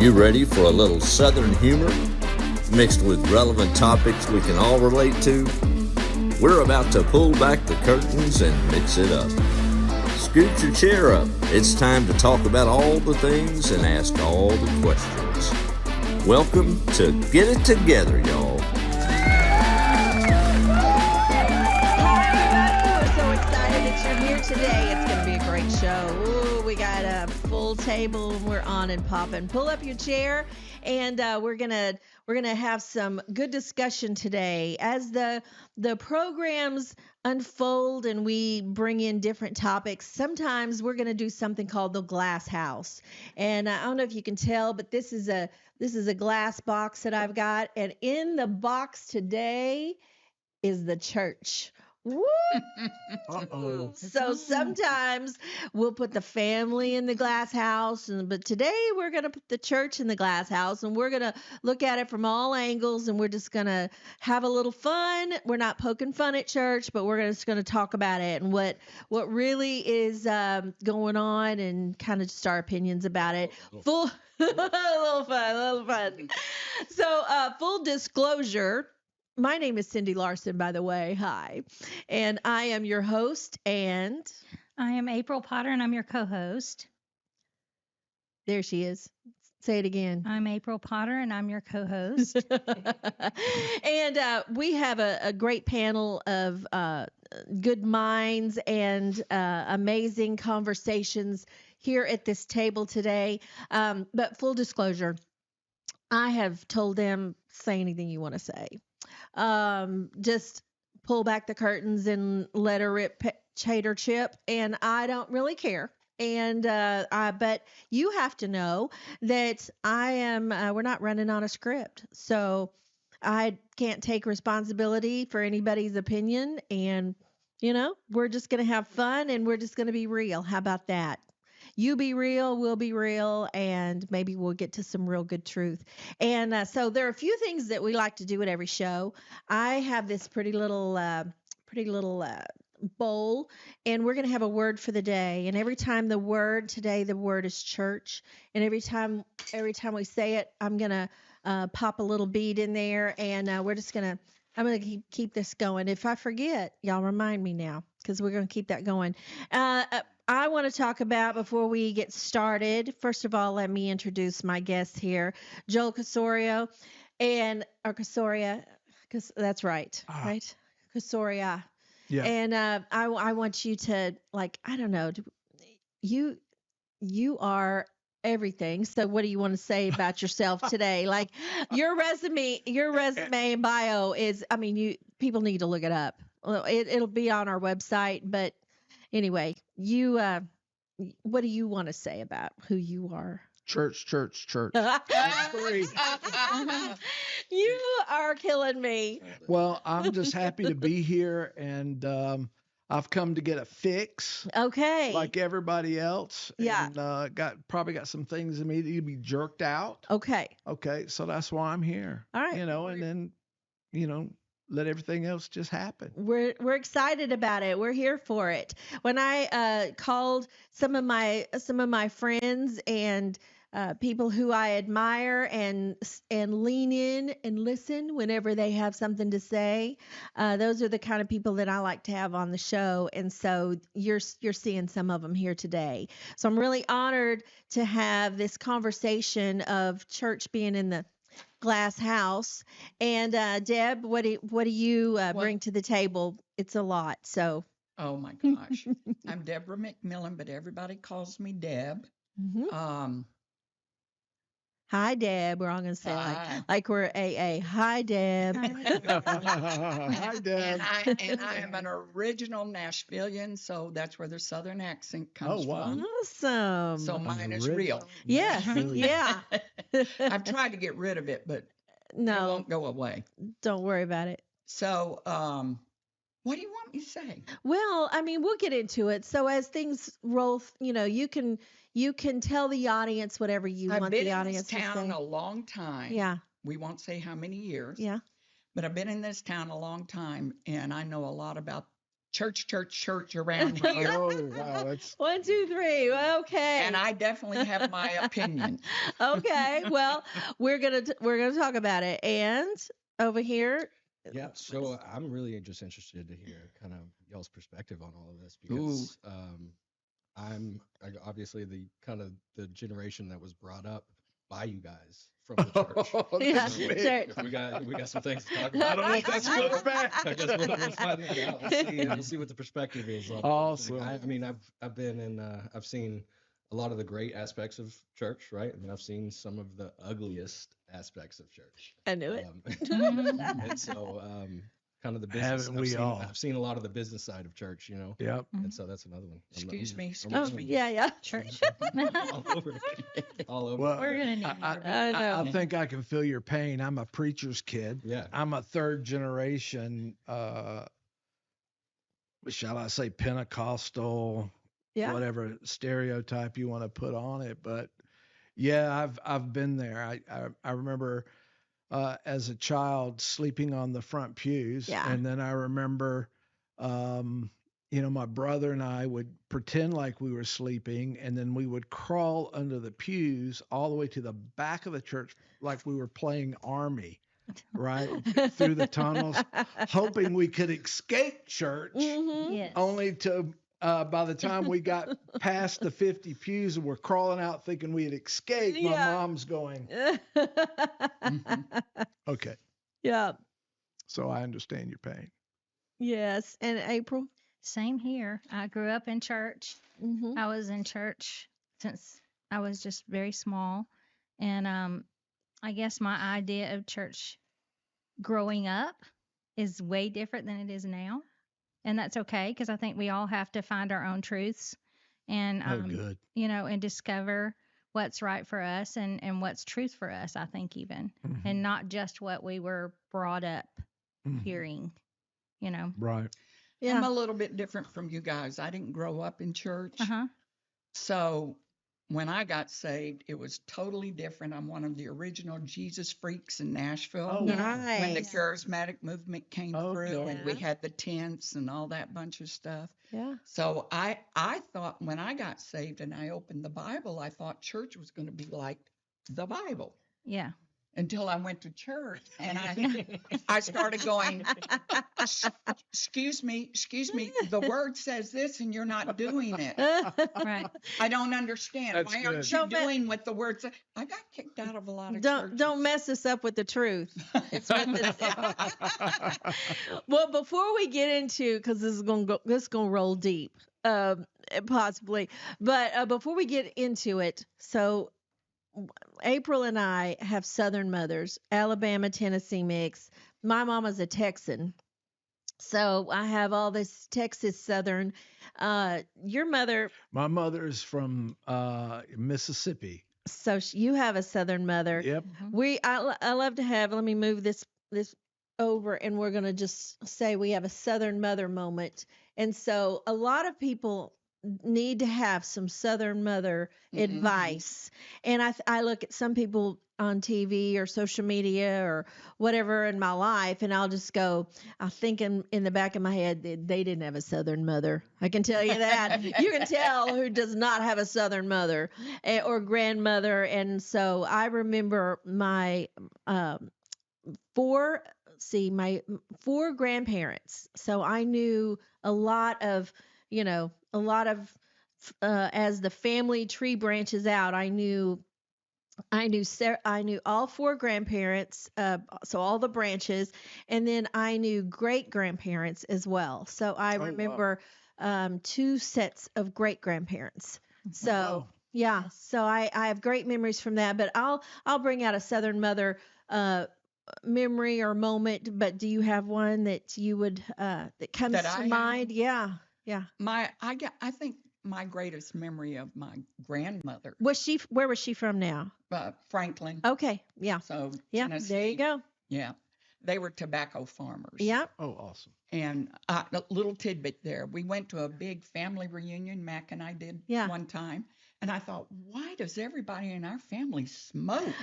you ready for a little Southern humor mixed with relevant topics we can all relate to? We're about to pull back the curtains and mix it up. Scoot your chair up. It's time to talk about all the things and ask all the questions. Welcome to Get It Together, y'all. Today it's going to be a great show. Ooh, we got a full table and we're on and popping. Pull up your chair and we're gonna have some good discussion today as the programs unfold and we bring in different topics. Sometimes we're gonna do something called the glass house, and I don't know if you can tell, but this is a glass box that I've got, and in the box today is the church. Woo! Uh-oh. So sometimes we'll put the family in the glass house, but today we're going to put the church in the glass house, and we're going to look at it from all angles, and we're just going to have a little fun. We're not poking fun at church, but we're just going to talk about it and what really is going on and kind of just our opinions about it. Full a little fun. So full disclosure. My name is Cindy Larson, by the way. Hi. And I am your host, and I am April Potter, and I'm your co-host. There she is. Say it again. I'm April Potter, and I'm your co-host. And we have a great panel of good minds and amazing conversations here at this table today. But full disclosure, I have told them, say anything you want to say. Just pull back the curtains and let her rip Chater Chip, and I don't really care. And but you have to know that I am. We're not running on a script, so I can't take responsibility for anybody's opinion. And we're just gonna have fun, and we're just gonna be real. How about that? You be real, we'll be real, and maybe we'll get to some real good truth. And so there are a few things that we like to do at every show. I have this pretty little bowl, and we're going to have a word for the day. And every time the word is church. And every time we say it, I'm going to pop a little bead in there, and I'm going to keep this going. If I forget, y'all remind me now, because we're going to keep that going. I want to talk about, before we get started, first of all, let me introduce my guests here, Joel Casoria, or Casoria, because that's right, right? Casoria. Yeah. And I want you to, I don't know, you are everything. So what do you want to say about yourself today? Like your resume and bio is, people need to look it up. Well, it'll be on our website, but anyway, what do you want to say about who you are? Church. You are killing me. Well, I'm just happy to be here, and I've come to get a fix. Okay. Like everybody else. Yeah. And probably got some things that need to be jerked out. Okay. Okay, so that's why I'm here. All right. And then, let everything else just happen. We're excited about it. We're here for it. When I called some of my friends and people who I admire and lean in and listen whenever they have something to say, those are the kind of people that I like to have on the show. And so you're seeing some of them here today. So I'm really honored to have this conversation of church being in the glass house. And Deb, what do you bring to the table? It's a lot. So. Oh my gosh. I'm Deborah McMillan, but everybody calls me Deb. Mm-hmm. Hi, Deb. We're all going to say Hi. like we're AA. Hi, Deb. Hi, Deb. And I am an original Nashvilleian, so that's where the Southern accent comes Oh, wow. from. Awesome. So mine is real. Yes. Yeah. I've tried to get rid of it, but it No, won't go away. don't worry about it. So, what do you want me to say? Well, we'll get into it. So as things roll, you can tell the audience whatever you I've want been the in audience this to town say. a long time. Yeah. We won't say how many years. Yeah. But I've been in this town a long time, and I know a lot about church around here. Oh, wow. That's 1, 2, 3. Okay. And I definitely have my opinion. Okay. Well, we're gonna talk about it. And over here, Yeah, so I'm really just interested to hear kind of y'all's perspective on all of this because obviously the kind of the generation that was brought up by you guys from the church. Yeah, So sure. we got some things to talk I about. don't know if that's good or bad. I guess we'll find that out. We'll see what the perspective is. on Awesome. everything. I mean, I've been in, I've seen a lot of the great aspects of church, right? And I've seen some of the ugliest aspects of church. I knew it. And so, kind of the business. Haven't we all? I've seen a lot of the business side of church, you know. Yep. And so that's another one. Excuse me, Oh, excuse me. yeah. Church. all over. All over. Well, We're gonna need I, more I, of I know. I think I can feel your pain. I'm a preacher's kid. Yeah. I'm a third generation, shall I say, Pentecostal, Yeah. whatever stereotype you want to put on it. But yeah, I've been there. I remember as a child sleeping on the front pews, Yeah. and then I remember, my brother and I would pretend like we were sleeping, and then we would crawl under the pews all the way to the back of the church, like we were playing army, right, through the tunnels, hoping we could escape church. Mhm. Yes. Only to by the time we got past the 50 pews and we're crawling out thinking we had escaped, my Yeah. mom's going, okay. Yeah. So I understand your pain. Yes. And April. Same here. I grew up in church. Mm-hmm. I was in church since I was just very small. And I guess my idea of church growing up is way different than it is now. And that's okay because I think we all have to find our own truths and, Oh, good. and discover what's right for us and what's truth for us, I think, even. Mhm. And not just what we were brought up Mhm. hearing, you know. Right. Yeah. I'm a little bit different from you guys. I didn't grow up in church. Uh-huh. So when I got saved, it was totally different. I'm one of the original Jesus freaks in Nashville. Oh, wow. When the Nice. charismatic movement came Oh, through and we yeah. had the tents and all that bunch of stuff. Yeah. So I thought when I got saved and I opened the Bible, I thought church was going to be like the Bible Yeah. until I went to church and I started going, excuse me, the word says this and you're not doing it. Right. I don't understand. That's Why good. aren't you Don't bet- doing what the word says? I got kicked out of a lot of Don't churches. mess us up with the truth. It's what well, before we get into, because this is gonna roll deep, possibly. But before we get into it, so April and I have Southern mothers, Alabama, Tennessee mix. My mama's a Texan, so I have all this Texas Southern. Your mother, My mother's from Mississippi. so you have a Southern mother. Yep. I love to have. Let me move this over, and we're gonna just say we have a Southern mother moment. And so a lot of people need to have some Southern mother Mhm. advice. And I look at some people on TV or social media or whatever in my life, and I'll just go, I think in the back of my head, they didn't have a Southern mother. I can tell you that. You can tell who does not have a Southern mother or grandmother. And so I remember my four grandparents. So I knew a lot of, as the family tree branches out, I knew all four grandparents, so all the branches, and then I knew great grandparents as well. So I wow. remember 2 sets of great grandparents. So Wow. yeah, so I have great memories from that. But I'll bring out a Southern mother memory or moment. But do you have one that you would that comes That to I have? mind? Yeah. I think my greatest memory of my grandmother, Where was she from now? Franklin. Okay. Yeah. So Yeah. There Tennessee. you go. Yeah, they were tobacco farmers. Yeah. Oh, awesome. And a little tidbit there. We went to a big family reunion, Mac and I did Yeah. one time. And I thought, why does everybody in our family smoke?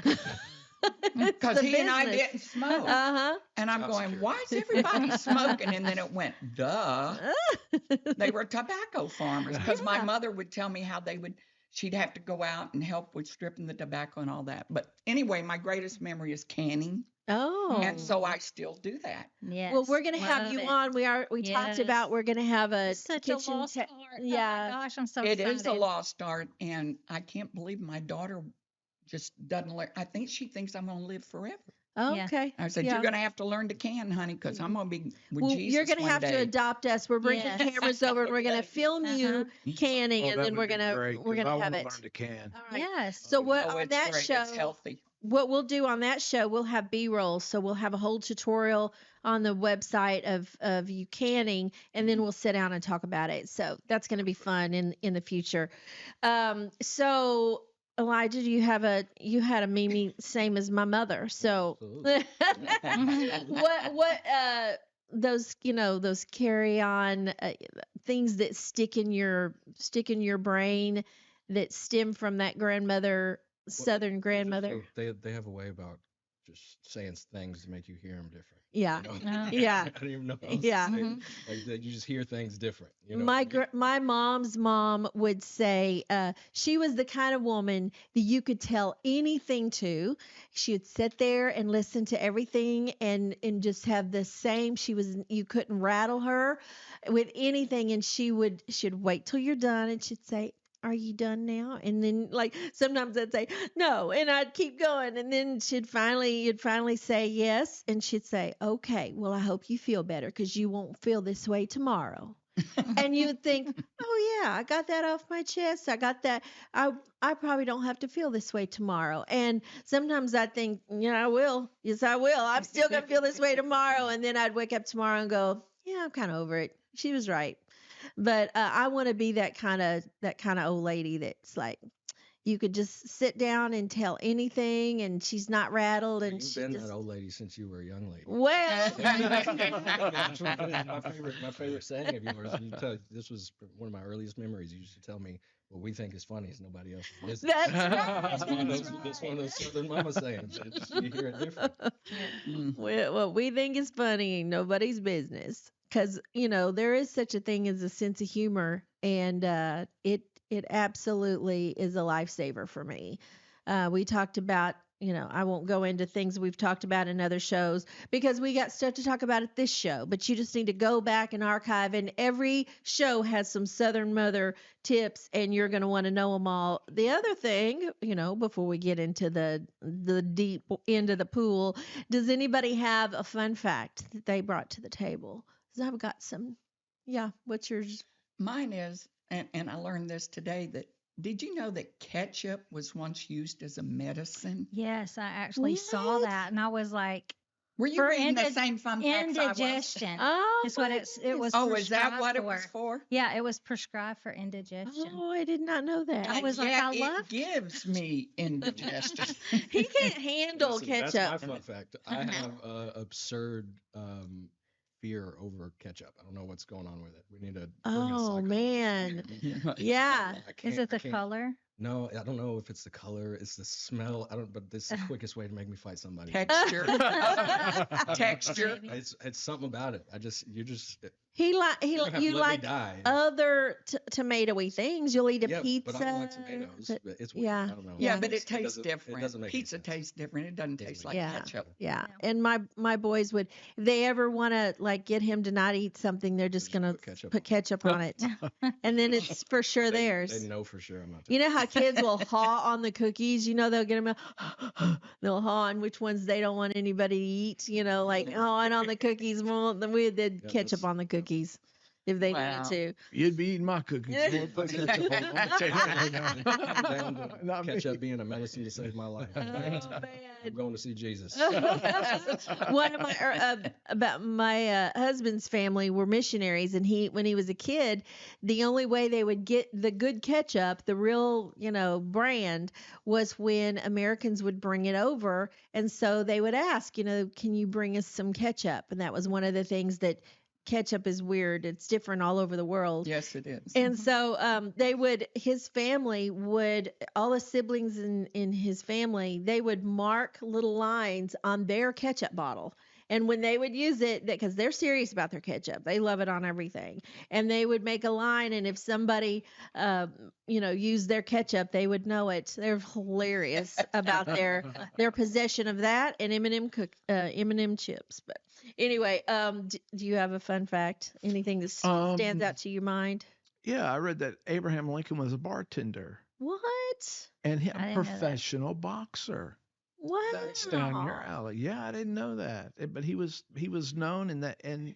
Because he and I didn't smoke. Uh-huh. And I'm That's going, true. why is everybody smoking? And then it went, duh. They were tobacco farmers. Because my Yeah. mother would tell me how she'd have to go out and help with stripping the tobacco and all that. But anyway, my greatest memory is canning. Oh. And so I still do that. Yes. Well, we're gonna have love you it. on. We talked about Yes. we're gonna have a It's such a kitchen lost art. yeah. Oh my gosh, I'm so It excited. is a lost art. And I can't believe my daughter just doesn't learn. I think she thinks I'm going to live forever. Oh, Yeah. okay. I said, Yeah. you're going to have to learn to can, honey, because I'm going to be with Well, Jesus you're gonna one have to day. adopt us. We're bringing Yes. cameras over and we're gonna film you canning, Oh, and that then would we're be gonna great, we're 'cause gonna I have wanna it. learn to can. All right. Yes. So what Oh, on it's that great. show? It's healthy. What we'll do on that show, we'll have B-roll. So we'll have a whole tutorial on the website of you canning, and then we'll sit down and talk about it. So that's going to be fun in the future. So Elijah, you had a Mimi same as my mother. So what those carry on things that stick in your brain that stem from that Southern grandmother. They have a way about just saying things to make you hear them different. Yeah. You know? Yeah. I don't even know. How else to Yeah. say it. Mhm. Like that you just hear things different. You know? My mom's mom would say she was the kind of woman that you could tell anything to. She would sit there and listen to everything and just have the same. You couldn't rattle her with anything, and she'd wait till you're done, and she'd say, "Are you done now?" And then like sometimes I'd say no, and I'd keep going, and then you'd finally say yes, and she'd say, "Okay, well I hope you feel better because you won't feel this way tomorrow." And you would think, "Oh yeah, I got that off my chest. I got that. I probably don't have to feel this way tomorrow." And sometimes I think, "Yeah, I will. Yes, I will. I'm still gonna feel this way tomorrow." And then I'd wake up tomorrow and go, "Yeah, I'm kind of over it. She was right." But I want to be that kind of old lady that's like you could just sit down and tell anything, and she's not rattled, and You've she been just that old lady since you were a young lady. well. my favorite saying of yours. This was one of my earliest memories. You used to tell me, "What we think is funny is nobody else's business." That's right. That's one of those. That's That's one of those Southern mama sayings. You hear it different. Well, what we think is funny ain't nobody's business. Because, there is such a thing as a sense of humor, and it absolutely is a lifesaver for me. We talked about, I won't go into things we've talked about in other shows because we got stuff to talk about at this show, but you just need to go back and archive, and every show has some Southern Mother tips, and you're going to want to know them all. The other thing, before we get into the deep end of the pool, does anybody have a fun fact that they brought to the table? 'Cause I've got some. Yeah, what's yours? Mine is, and I learned this today, did you know that ketchup was once used as a medicine? Yes, I actually saw What? that, and I was like, Were you For reading the same fun facts I was? indigestion. Oh, Is what my it was. Oh, is that prescribed what it for. was for? Yeah, it was prescribed for indigestion. Oh, I did not know that. I was like, Yet I it love- gives me indigestion. He can't handle Listen, ketchup. That's my fun fact. I have absurd fear over ketchup. I don't know what's going on with it. We need to. bring a Oh psychologist. man. Yeah. I Is can't- it I the can't- color? No, I don't know if it's the color. It's the smell. I don't. But this is the quickest way to make me fight somebody. Texture. Texture. Maybe. It's something about it. You're just. You You're gonna have to you let me like die. other tomatoey things. You'll eat a Yeah, pizza. but I don't like tomatoes. but- But it's weird. yeah. I don't know. Yeah, Yeah. but it It tastes doesn't- it different. doesn't make any Pizza sense. tastes different. It doesn't taste like Yeah. ketchup. Yeah. Yeah. And my boys would, if they ever want to like get him to not eat something, they're just Just gonna put ketchup put ketchup on it, and then it's for sure theirs. They know for sure I'm not. You know how kids will haw on the cookies? They'll get them, they'll haw on which ones they don't want anybody to eat. Like hawing on the cookies. Well, then we did Yeah, ketchup that's- on the cookies if they Wow. needed to. You'd be eating my cookies. Yeah. You won't put ketchup on them. I'll tell you that right now. Down to Not me. ketchup being a medicine to save my life. Oh I'm man. going to see Jesus. One of my husband's family were missionaries, and when he was a kid, the only way they would get the good ketchup, the real brand, was when Americans would bring it over, and so they would ask, can you bring us some ketchup? And that was one of the things that ketchup is weird. It's different all over the world. Yes, it is. And so his family would, all the siblings in his family, they would mark little lines on their ketchup bottle. And when they would use it, because they're serious about their ketchup, they love it on everything. And they would make a line, and if somebody, used their ketchup, they would know it. They're hilarious about their possession of that and M&M chips. But anyway, do you have a fun fact? Anything that stands out to your mind? Yeah, I read that Abraham Lincoln was a bartender What? and I a didn't know that. professional boxer. Wow. That's down your alley. Yeah, I didn't know that. But he was known in that, and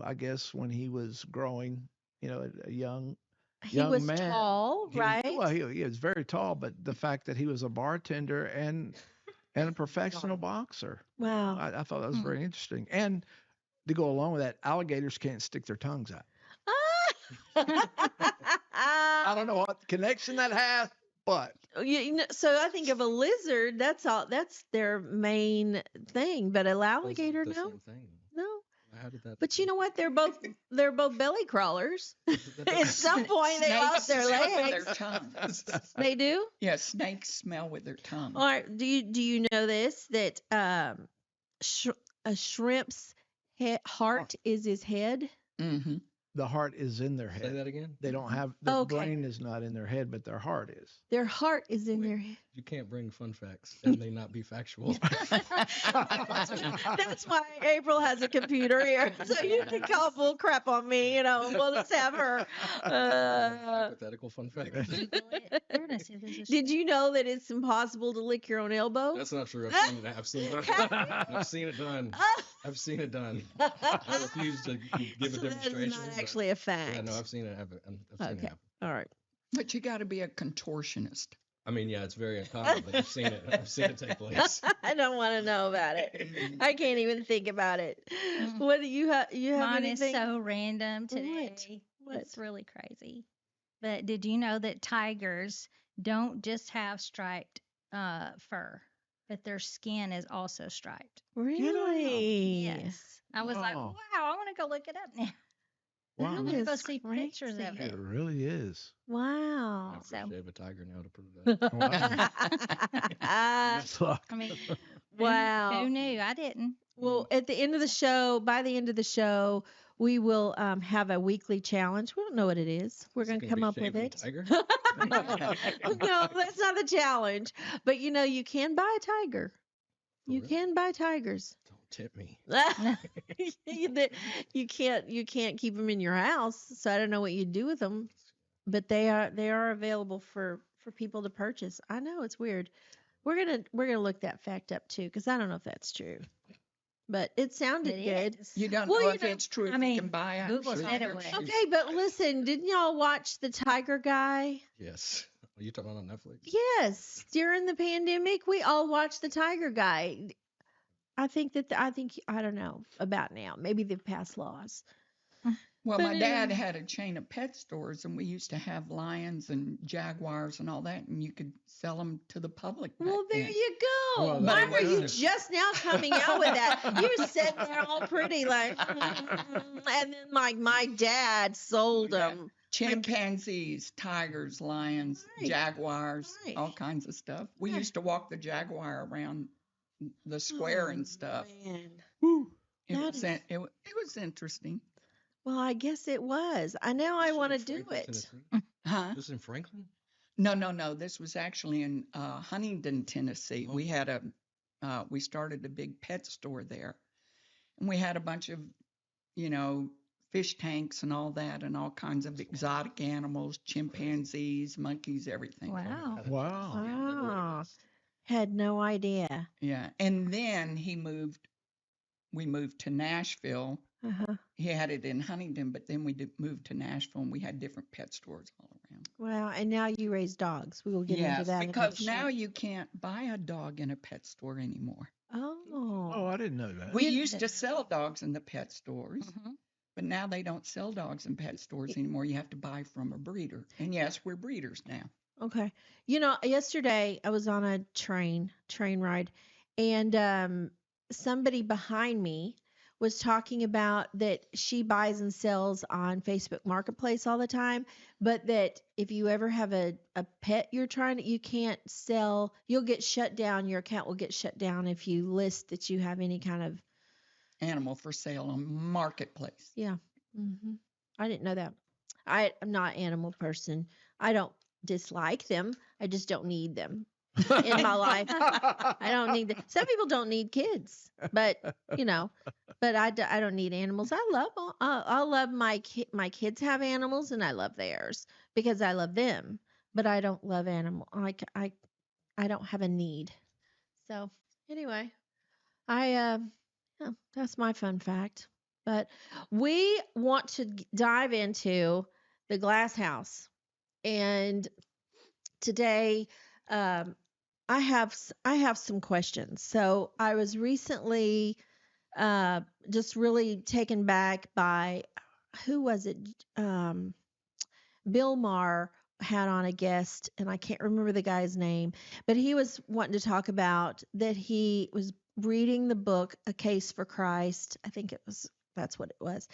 I guess when he was growing, a young He young was man, tall, right? he was very tall, but the fact that he was a bartender and a professional boxer, Wow. I thought that was very interesting. And to go along with that, alligators can't stick their tongues out. I don't know what connection that has, but So I think of a lizard. That's their main thing. But an alligator, The no, same thing. no. How did that? But you know what? They're both belly crawlers. At some point, they lost their smell with legs. their tongue. They do. Yeah, snakes smell with their tongue. All right. Do you know this that a shrimp's heart is his head? Mm-hmm. the heart is in their Say head. that again. They don't have their Okay. brain is not in their head, but their heart is. Their heart is in Wait. their head. You can't bring fun facts and they not be factual. That's why April has a computer here, so you can call bull crap on me. We'll just have her. Hypothetical fun fact. Google it. Where did I see this? Did you know that it's impossible to lick your own elbow? That's not true. I've seen it. I've seen it. I've seen it done. I've seen it done. I refuse to give a So that is demonstration. not but- actually a fact. Yeah, no, I've seen it happen. I've seen it Okay. happen. All right. But you got to be a contortionist. I mean, yeah, it's very uncommon, but I've seen it. I've seen it take place. I don't want to know about it. I can't even think about it. Mm. What do you have? You have Mine anything? is so random today. What? It's really crazy. But did you know that tigers don't just have striped fur, but their skin is also striped? Really? Yes. I was like, Wow. wow, I want to go look it up now. Wow. That I'm gonna go is see pictures of crazy. it. It really is. I Wow. have to So- shave a tiger now to prove that. That's like- I mean, Wow. who knew? I didn't. Well, at the end of the show, by the end of the show, we will have a weekly challenge. We don't know what it is. We're Is it going to gonna come be up with shaving it. Tiger? No, that's not the challenge. But you can buy a tiger. For You real? can buy tigers. Don't tip me. You can't keep them in your house, so I don't know what you do with them. But they are available for people to purchase. I know it's weird. We're gonna look that fact up too, because I don't know if that's true. But it sounded It good. is. You don't Well, know you if know, it's true. I If you mean, can buy a Google said it was. Okay, but listen, didn't y'all watch the Tiger Guy? Yes. Are you talking about on Netflix? Yes, during the pandemic, we all watched the Tiger Guy. I think I don't know about now. Maybe they've passed laws. Well, But my dad anyway. had a chain of pet stores, and we used to have lions and jaguars and all that, and you could sell them to the public. Well, back there then. you go. Well, Why that were you was- just now coming out with that? You're sitting there all pretty like, and then like my dad sold Yeah. them. Chimpanzees, tigers, lions, Right. jaguars, Right. all kinds of stuff. We Yeah. used to walk the jaguar around the square and stuff. Man. It That was, is- it was interesting. Well, I guess it was. I know I This want to was in do Franklin, it. Tennessee? Huh? This in Franklin? No. This was actually in Huntington, Tennessee. Oh. We had we started a big pet store there, and we had a bunch of, fish tanks and all that, and all kinds of exotic animals, chimpanzees, monkeys, everything. Wow. Wow. Wow. Had no idea. Yeah, and then we moved to Nashville. Uh-huh. He had it in Huntington, but then we moved to Nashville, and we had different pet stores all around. Wow. And now you raise dogs. We will get into Yes, that. in because next now show. you can't buy a dog in a pet store anymore. Oh. Oh, I didn't know that. We When used to did- sell dogs in the pet stores, Mhm. but now they don't sell dogs in pet stores anymore. You have to buy from a breeder. And yes, we're breeders now. Okay. Yesterday I was on a train ride, and somebody behind me was talking about that she buys and sells on Facebook Marketplace all the time, but that if you ever have a pet you're trying to, you can't sell, you'll get shut down. Your account will get shut down if you list that you have any kind of, Animal for sale on Marketplace. yeah. I didn't know that. I'm not an animal person. I don't dislike them. I just don't need them in my life. I don't need them. Some people don't need kids, but but I don't need animals. I love I love my kids have animals and I love theirs because I love them, but I don't love animal. I don't have a need. So anyway, yeah, that's my fun fact. But we want to dive into the glass house, and today I have some questions. So I was recently just really taken back by, who was it? Bill Maher had on a guest, and I can't remember the guy's name, but he was wanting to talk about that he was reading the book A Case for Christ. I think that's what it was.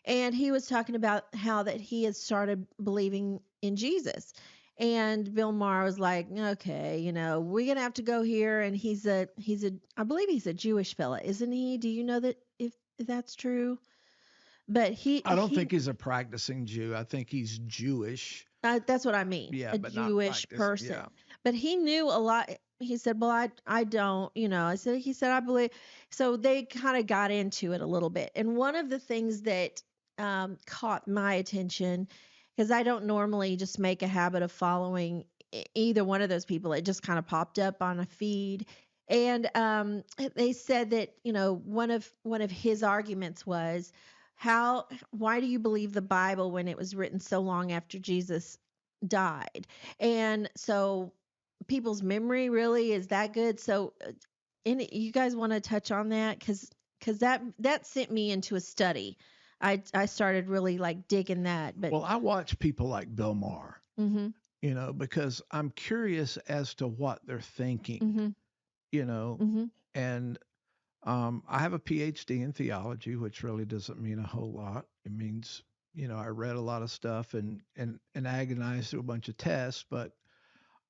And he was talking about how that he had started believing in Jesus. And Bill Maher was like, okay, we're gonna have to go here. And I believe he's a Jewish fella, isn't he? Do you know that if that's true? But I don't think he's a practicing Jew. I think he's Jewish. That's what I mean. Yeah, a but not Jewish practice, person. yeah. But he knew a lot. He said, well, I don't, he said, I believe. So they kind of got into it a little bit. And one of the things that caught my attention, because I don't normally just make a habit of following either one of those people. It just kind of popped up on a feed. And they said that, one of his arguments was, why do you believe the Bible when it was written so long after Jesus died? And so people's memory really is that good. So you guys want to touch on that? Because that sent me into a study. I started really like digging that. But Well, I watch people like Bill Maher, mm-hmm, because I'm curious as to what they're thinking, mm-hmm, and I have a PhD in theology, which really doesn't mean a whole lot. It means, I read a lot of stuff and agonized through a bunch of tests, but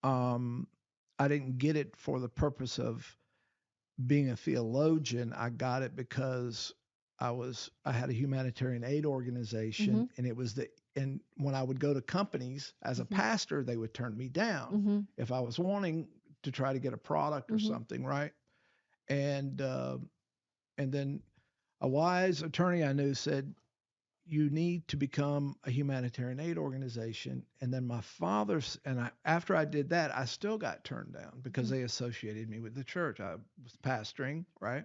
I didn't get it for the purpose of being a theologian. I got it because I had a humanitarian aid organization, and when I would go to companies as a pastor, they would turn me down if I was wanting to try to get a product or something, right? And then a wise attorney I knew said, you need to become a humanitarian aid organization. And then my father's, after I did that, I still got turned down because they associated me with the church. I was pastoring, right?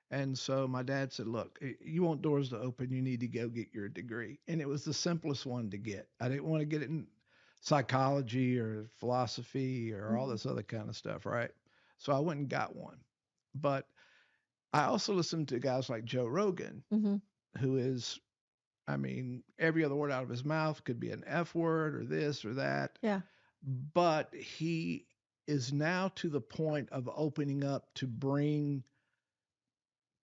And so my dad said, look, you want doors to open, you need to go get your degree. And it was the simplest one to get. I didn't want to get it in psychology or philosophy or all this other kind of stuff, right? So I went and got one. But I also listened to guys like Joe Rogan, who is, every other word out of his mouth could be an F word or this or that. yeah, But he is now to the point of opening up to bring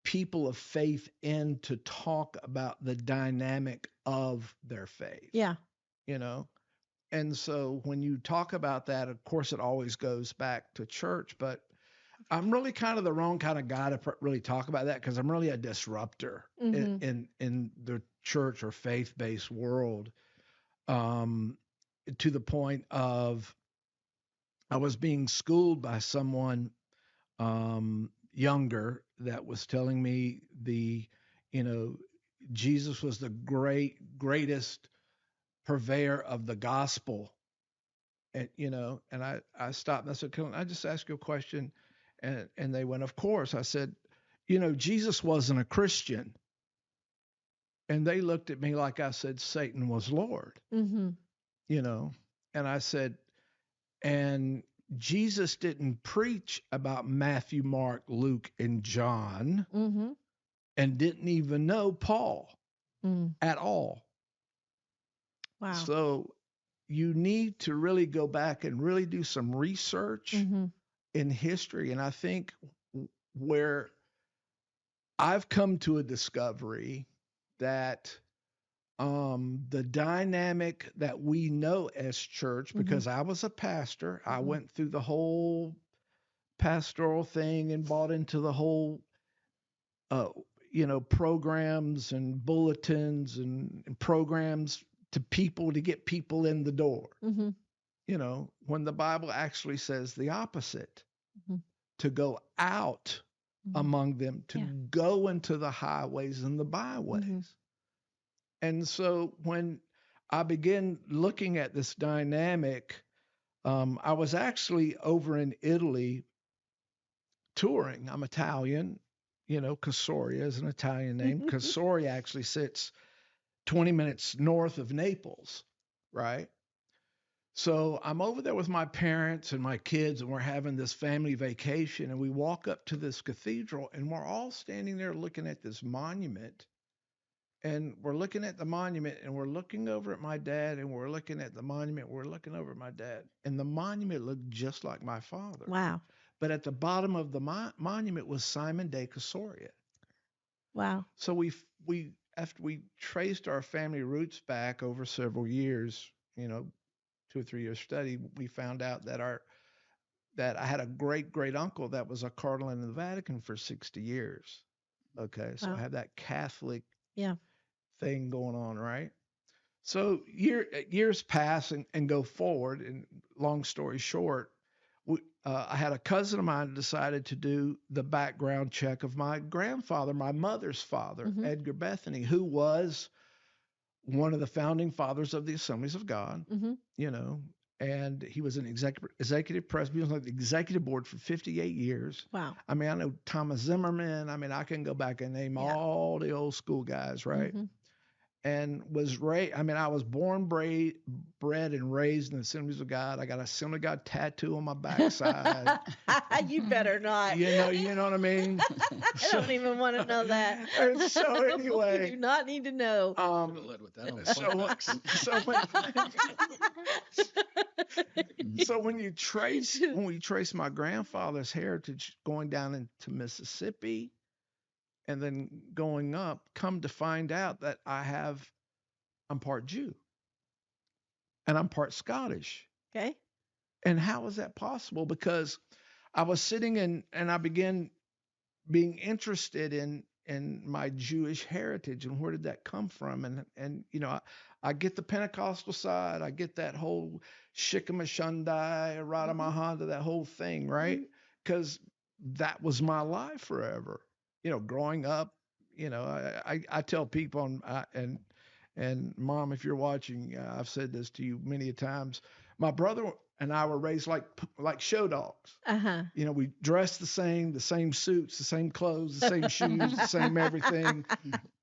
people of faith in to talk about the dynamic of their faith. yeah, And so when you talk about that, of course, it always goes back to church, but I'm really kind of the wrong kind of guy to really talk about that because I'm really a disruptor in the church or faith-based world, to the point of I was being schooled by someone younger that was telling me Jesus was the greatest purveyor of the gospel. And, and I stopped and I said, can I just ask you a question? And they went, of course. I said, Jesus wasn't a Christian. And they looked at me like I said, Satan was Lord, and I said, and Jesus didn't preach about Matthew, Mark, Luke, and John, and didn't even know Paul at all. wow. So you need to really go back and really do some research in history. And I think where I've come to a discovery that the dynamic that we know as church, because I was a pastor, I went through the whole pastoral thing and bought into the whole, programs and bulletins and programs to people to get people in the door. Mm-hmm. When the Bible actually says the opposite, Mhm. to go out Mhm. among them, to Yeah. go into the highways and the byways. Mhm. And so when I began looking at this dynamic, I was actually over in Italy touring. I'm Italian, Casoria is an Italian name. Casoria actually sits 20 minutes north of Naples, right? So I'm over there with my parents and my kids, and we're having this family vacation. And we walk up to this cathedral, and we're all standing there looking at this monument. And we're looking at the monument, and we're looking over at my dad, and we're looking at the monument. We're looking over at my dad, and the monument looked just like my father. Wow. But at the bottom of the monument was Simon de Casoria. Wow. So we after we traced our family roots back over several years, 2 or 3 years study, we found out that I had a great uncle that was a cardinal in the Vatican for 60 years. Okay, so Wow. I have that Catholic Yeah. thing going on, right? So years pass and go forward. And long story short, I had a cousin of mine decided to do the background check of my grandfather, my mother's father, Edgar Bethany, who was one of the founding fathers of the Assemblies of God, and he was an executive president. He was on the executive board for 58 years. Wow. I mean, I know Thomas Zimmerman. I mean, I can go back and name all the old school guys, right? Mhm. And was raised. I mean, I was born, bred, and raised in the Assemblies of God. I got a Assembly of God tattoo on my backside. You better not. you know what I mean? I don't even want to know that. And so anyway, you do not need to know. Should have led with that on the So, so when we trace my grandfather's heritage going down into Mississippi and then going up, come to find out that I'm part Jew and I'm part Scottish. Okay. And how is that possible? Because I was sitting and I began being interested in my Jewish heritage and where did that come from? And I get the Pentecostal side, I get that whole Shikama Shundai, Radha Mahanda, that whole thing, right? Because that was my life forever. Growing up, I tell people, and Mom, if you're watching, I've said this to you many a times. My brother and I were raised like show dogs. Uh-huh. We dressed the same suits, the same clothes, the same shoes, the same everything.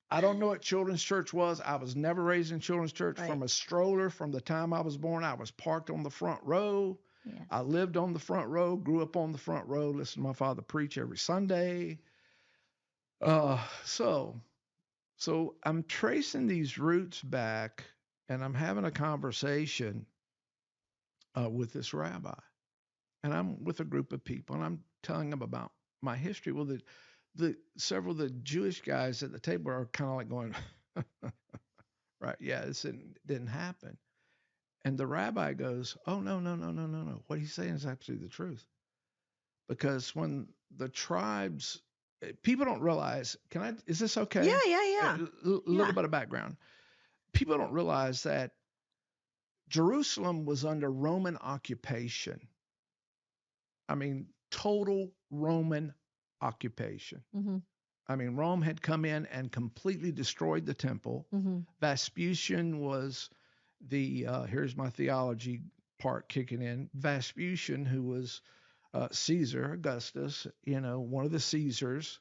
I don't know what children's church was. I was never raised in children's church. Right. From a stroller, from the time I was born, I was parked on the front row. Yes. I lived on the front row, grew up on the front row, listened to my father preach every Sunday. So I'm tracing these roots back, and I'm having a conversation with this rabbi, and I'm with a group of people, and I'm telling them about my history. Well, several of the Jewish guys at the table are kind of like going, right? Yeah, this didn't happen. And the rabbi goes, "Oh no. What he's saying is absolutely the truth, because when the tribes." People don't realize, is this okay? Yeah. A little bit of background. People don't realize that Jerusalem was under Roman occupation. I mean, total Roman occupation. Mm-hmm. I mean, Rome had come in and completely destroyed the temple. Mm-hmm. Vespucian was here's my theology part kicking in. Vespucian, who was Caesar Augustus, one of the Caesars,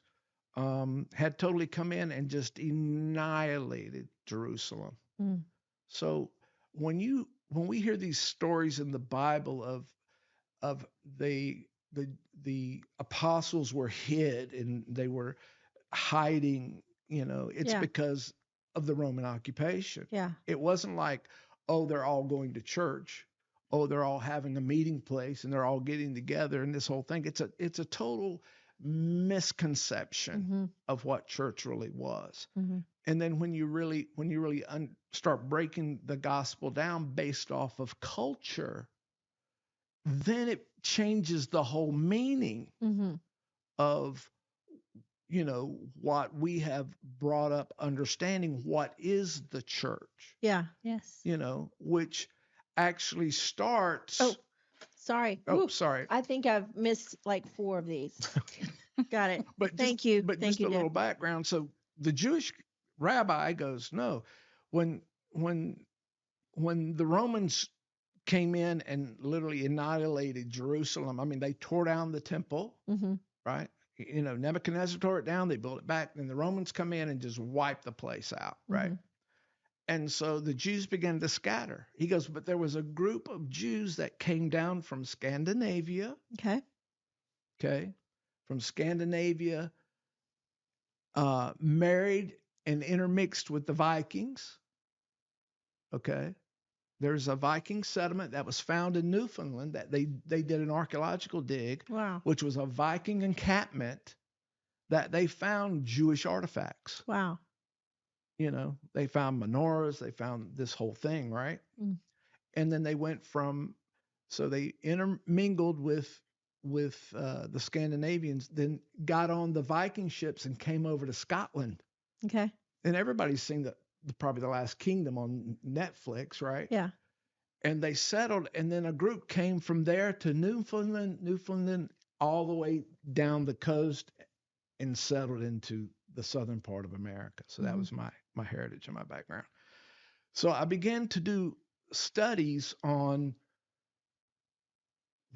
had totally come in and just annihilated Jerusalem. Mm. So when we hear these stories in the Bible of the apostles were hid and they were hiding, it's because of the Roman occupation. Yeah. It wasn't like, oh, they're all going to church. Oh, they're all having a meeting place and they're all getting together and this whole thing. It's a total misconception Mm-hmm. of what church really was. Mm-hmm. And then when you really start breaking the gospel down based off of culture, then it changes the whole meaning Mm-hmm. of, you know, what we have brought up understanding what is the church, Yeah. Yes. you know, which actually starts. Oh, sorry. Ooh, Sorry. I think I've missed like 4 of these. Got it. But Thank you. But Thank just you, a Deb. little background. So the Jewish rabbi goes, no, when the Romans came in and literally annihilated Jerusalem, I mean, they tore down the temple, Mm-hmm. right? You know, Nebuchadnezzar tore it down, they built it back, then the Romans come in and just wipe the place out, right? Mhm. And so the Jews began to scatter. He goes, but there was a group of Jews that came down from Scandinavia, Okay. from Scandinavia, married and intermixed with the Vikings. Okay. There's a Viking settlement that was found in Newfoundland that they did an archaeological dig, Wow. which was a Viking encampment that they found Jewish artifacts. Wow. You know, they found menorahs, they found this whole thing, right? Mm. And then they went so they intermingled with the Scandinavians, then got on the Viking ships and came over to Scotland. Okay. And everybody's seen probably The Last Kingdom on Netflix, right? Yeah. And they settled, and then a group came from there to Newfoundland, all the way down the coast and settled into the southern part of America. So that Mhm. was my heritage and my background. So I began to do studies on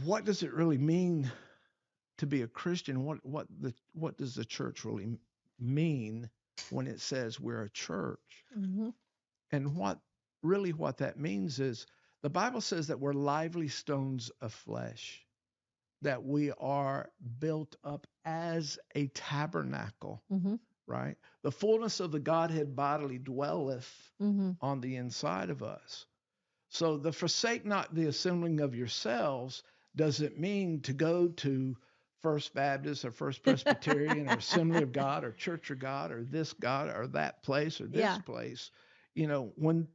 what does it really mean to be a Christian? What does the church really mean when it says we're a church? Mm-hmm. And what that means is the Bible says that we're lively stones of flesh, that we are built up as a tabernacle, Mm-hmm. right? The fullness of the Godhead bodily dwelleth Mm-hmm. on the inside of us. So the forsake not the assembling of yourselves doesn't mean to go to First Baptist or First Presbyterian or Assembly of God or Church of God or this God or that place or this Yeah. place. You know, when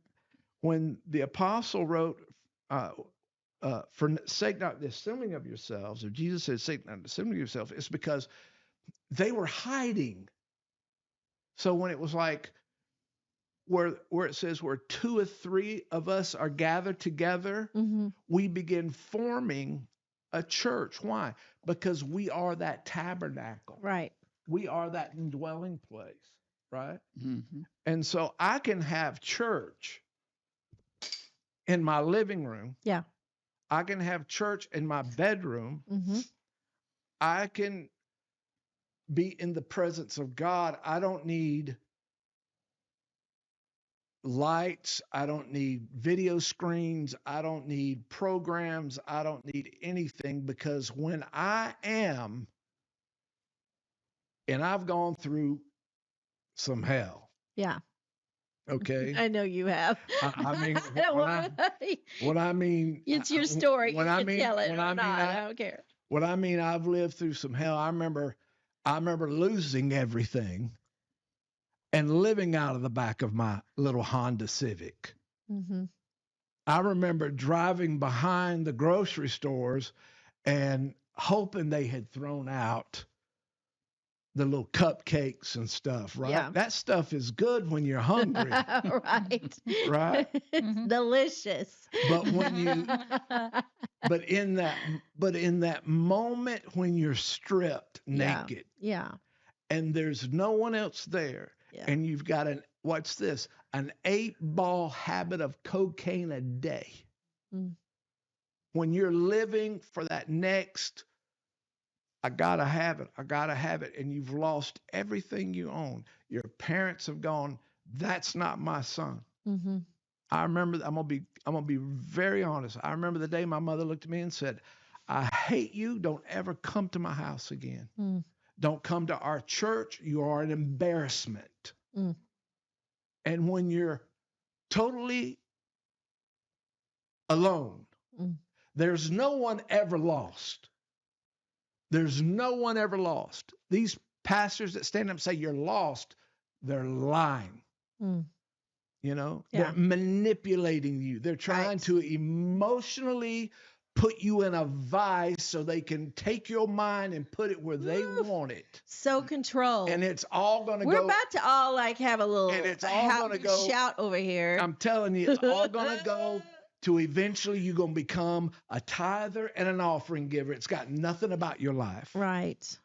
the apostle wrote, forsake not the assembling of yourselves, or Jesus said, forsake not the assembling of yourself, it's because they were hiding. So when it was like, where it says where 2 or 3 of us are gathered together, Mm-hmm. we begin forming a church. Why? Because we are that tabernacle. Right. We are that indwelling place, right? Mm-hmm. And so I can have church in my living room. Yeah. I can have church in my bedroom. Mm-hmm. I can be in the presence of God. I don't need lights. I don't need video screens. I don't need programs. I don't need anything, because when I am, and I've gone through some hell, Yeah. okay? I know you have. I mean, I don't want- what I mean, it's your story. When You I can mean, tell it when or I mean, not. I don't care. what I mean, I've lived through some hell. I remember losing everything and living out of the back of my little Honda Civic. Mm-hmm. I remember driving behind the grocery stores and hoping they had thrown out the little cupcakes and stuff, right? Yeah. That stuff is good when you're hungry, Right. right? It's Mhm. delicious. But when you but in that moment when you're stripped Yeah. naked Yeah. and there's no one else there, Yeah. and you've got an 8-ball habit of cocaine a day. Mm. When you're living for that next, I gotta have it, and you've lost everything you own. Your parents have gone, that's not my son. Mm-hmm. I remember, I'm gonna be very honest. I remember the day my mother looked at me and said, I hate you. Don't ever come to my house again. Mm. Don't come to our church. You are an embarrassment. Mm. And when you're totally alone, Mm. there's no one ever lost. There's no one ever lost. These pastors that stand up and say you're lost, they're lying. Mm. They're Yeah. manipulating you. They're trying Right. to emotionally put you in a vice so they can take your mind and put it where they Woo. want it. So controlled. And it's all going to We're go. about to all like have a little And it's all gonna go- shout over here. I'm telling you, it's all going to go to eventually you're going to become a tither and an offering giver. It's got nothing about your life. Right.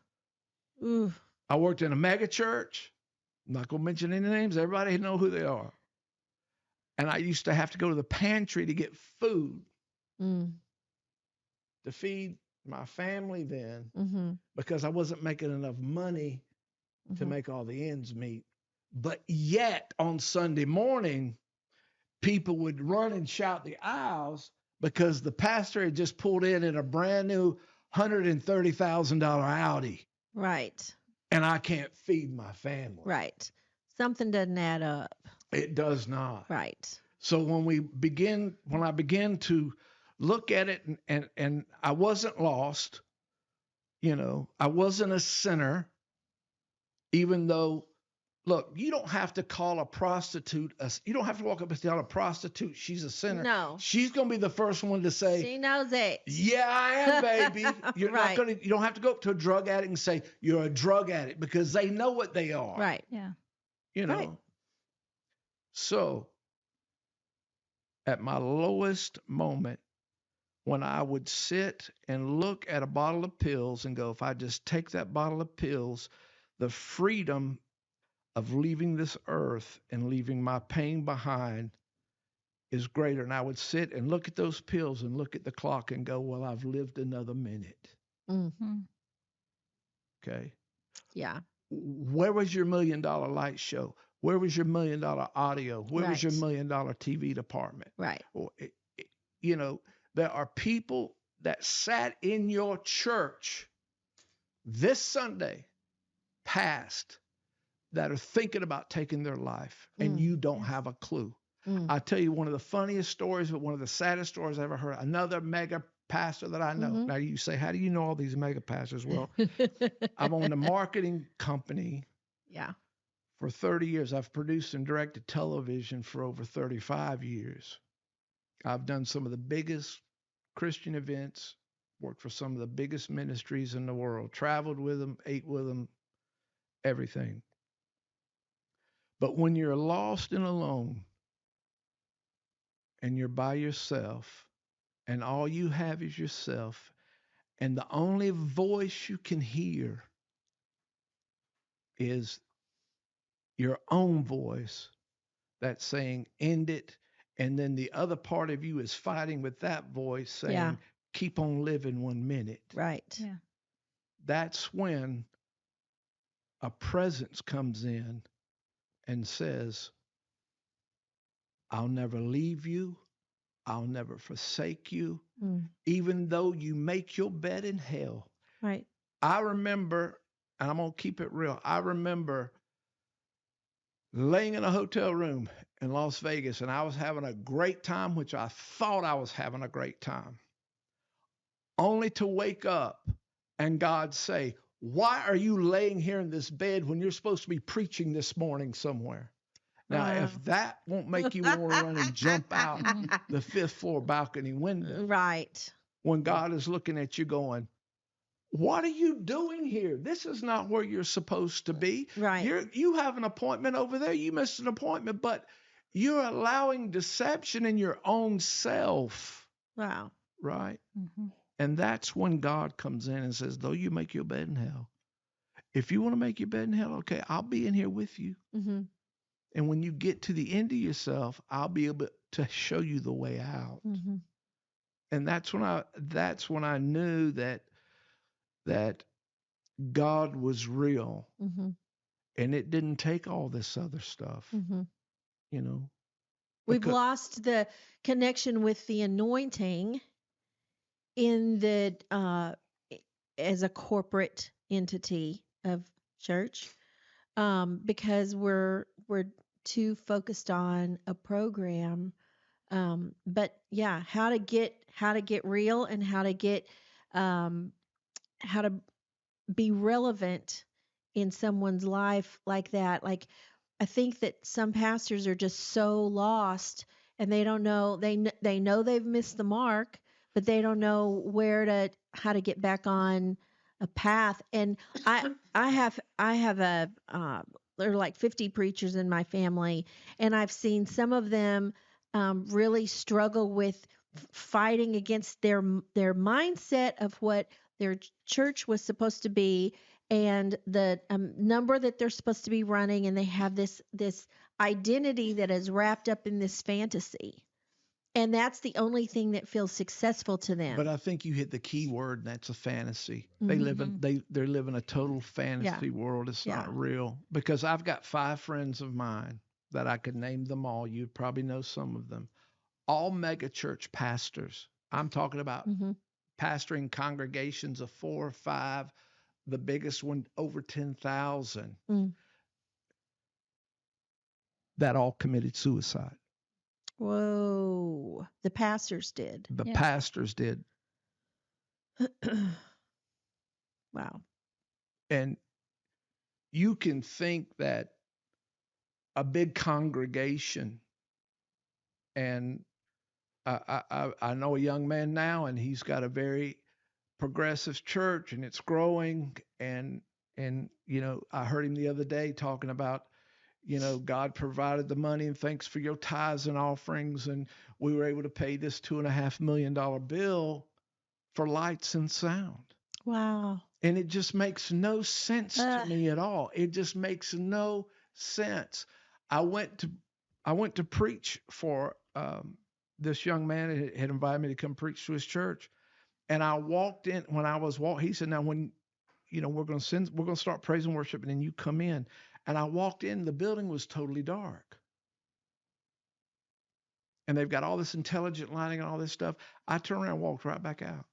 Ooh. I worked in a mega church. I'm not going to mention any names. Everybody know who they are. And I used to have to go to the pantry to get food Mm. to feed my family then Mm-hmm. because I wasn't making enough money to Mhm. make all the ends meet. But yet on Sunday morning, people would run and shout the aisles because the pastor had just pulled in a brand new $130,000 Audi, Right. and I can't feed my family. Right. Something doesn't add up. It does not. Right. So when I began to look at it and I wasn't lost, I wasn't a sinner, even though, look, you don't have to call a prostitute, you don't have to walk up and tell a prostitute she's a sinner. No. She's going to be the first one to say, She knows it. yeah, I am, baby. You're Right. you don't have to go up to a drug addict and say you're a drug addict because they know what they are. Right. Yeah. Right. So at my lowest moment, when I would sit and look at a bottle of pills and go, if I just take that bottle of pills, the freedom of leaving this earth and leaving my pain behind is greater. And I would sit and look at those pills and look at the clock and go, well, I've lived another minute. Mm. Okay. Yeah. Where was your $1 million light show? Where was your $1 million audio? Where was your $1 Right. million TV department? Right. Or, there are people that sat in your church this Sunday past that are thinking about taking their life, and Mm. you don't have a clue. Mm. I tell you one of the funniest stories, but one of the saddest stories I ever heard. Another mega pastor that I know. Mhm. Now you say, how do you know all these mega pastors? Well, I've owned a marketing company Yeah. for 30 years. I've produced and directed television for over 35 years. I've done some of the biggest Christian events, worked for some of the biggest ministries in the world, traveled with them, ate with them, everything. But when you're lost and alone and you're by yourself and all you have is yourself and the only voice you can hear is your own voice that's saying, end it. And then the other part of you is fighting with that voice saying, Yeah. keep on living 1 minute. Right. Yeah. That's when a presence comes in and says, I'll never leave you. I'll never forsake you. Mm. Even though you make your bed in hell. Right. I remember, and I'm going to keep it real. I remember laying in a hotel room in Las Vegas, and I was having a great time, which I thought I was having a great time, only to wake up and God say, why are you laying here in this bed when you're supposed to be preaching this morning somewhere? Now, Wow. if that won't make you want to run and jump out the 5th floor balcony window, Right. when God is looking at you going, what are you doing here? This is not where you're supposed to be. Right. You have an appointment over there. You missed an appointment, but you're allowing deception in your own self, Wow. right? Mm-hmm. And that's when God comes in and says, though you make your bed in hell, if you want to make your bed in hell, okay, I'll be in here with you. Mm-hmm. And when you get to the end of yourself, I'll be able to show you the way out. Mm-hmm. And that's when I knew that God was real, Mm-hmm. and it didn't take all this other stuff, Mm-hmm. you know. We've Because- lost the connection with the anointing in the as a corporate entity of church, because we're too focused on a program. But yeah, how to get real and how to be relevant in someone's life like that. Like, I think that some pastors are just so lost and they don't know, they know they've missed the mark, but they don't know how to get back on a path. And I have there are like 50 preachers in my family, and I've seen some of them really struggle with fighting against their mindset of what their church was supposed to be, and the number that they're supposed to be running, and they have this identity that is wrapped up in this fantasy, and that's the only thing that feels successful to them. But I think you hit the key word, and that's a fantasy. They live in they're living a total fantasy world. It's not real. Because I've got 5 friends of mine that I could name them all. You probably know some of them. All mega church pastors. I'm talking about pastoring congregations of 4 or 5. The biggest one over 10,000. That all committed suicide. Whoa. The pastors did. The pastors did. Wow. And you can think that a big congregation, and I know a young man now, and he's got a very progressive church, and it's growing. And you know, I heard him the other day talking about, you know, God provided the money, and thanks for your tithes and offerings, and we were able to pay this $2.5 million bill for lights and sound. Wow. And it just makes no sense to me at all. It just makes no sense. I went to preach for this young man had invited me to come preach to his church, and I walked in. When I was he said, "Now, when you know we're going to start praise and worship, and then you come in." And I walked in. The building was totally dark, and they've got all this intelligent lighting and all this stuff. I turned around and walked right back out.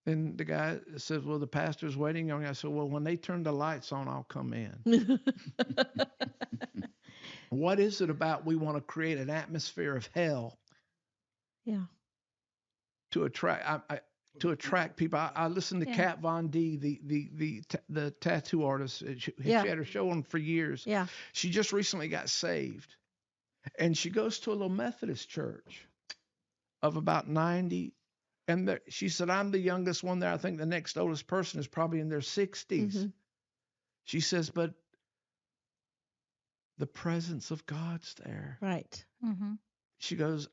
And the guy says, "Well, the pastor's waiting on you." I said, "Well, when they turn the lights on, I'll come in." What is it about we want to create an atmosphere of hell? Yeah. To attract people. I listened to Kat Von D, the tattoo artist. She had her show on for years. Yeah. She just recently got saved, and she goes to a little Methodist church of about 90. And she said, "I'm the youngest one there. I think the next oldest person is probably in their 60s. She says, "But the presence of God's there." Right. She goes,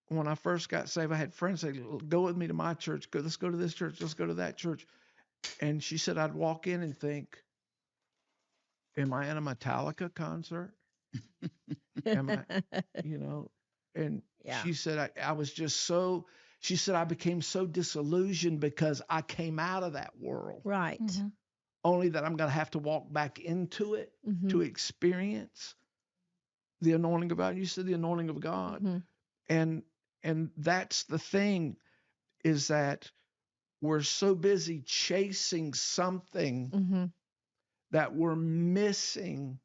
"When I first got saved, I had friends say, 'Go with me to my church. Let's go to this church. Let's go to that church.'" And she said, "I'd walk in and think, am I in a Metallica concert? Am I, you know?" And she said, I was just so, she said, "I became so disillusioned because I came out of that world." Right. Only that I'm going to have to walk back into it to experience the anointing of God. You said the anointing of God. And that's the thing, is that we're so busy chasing something that we're missing,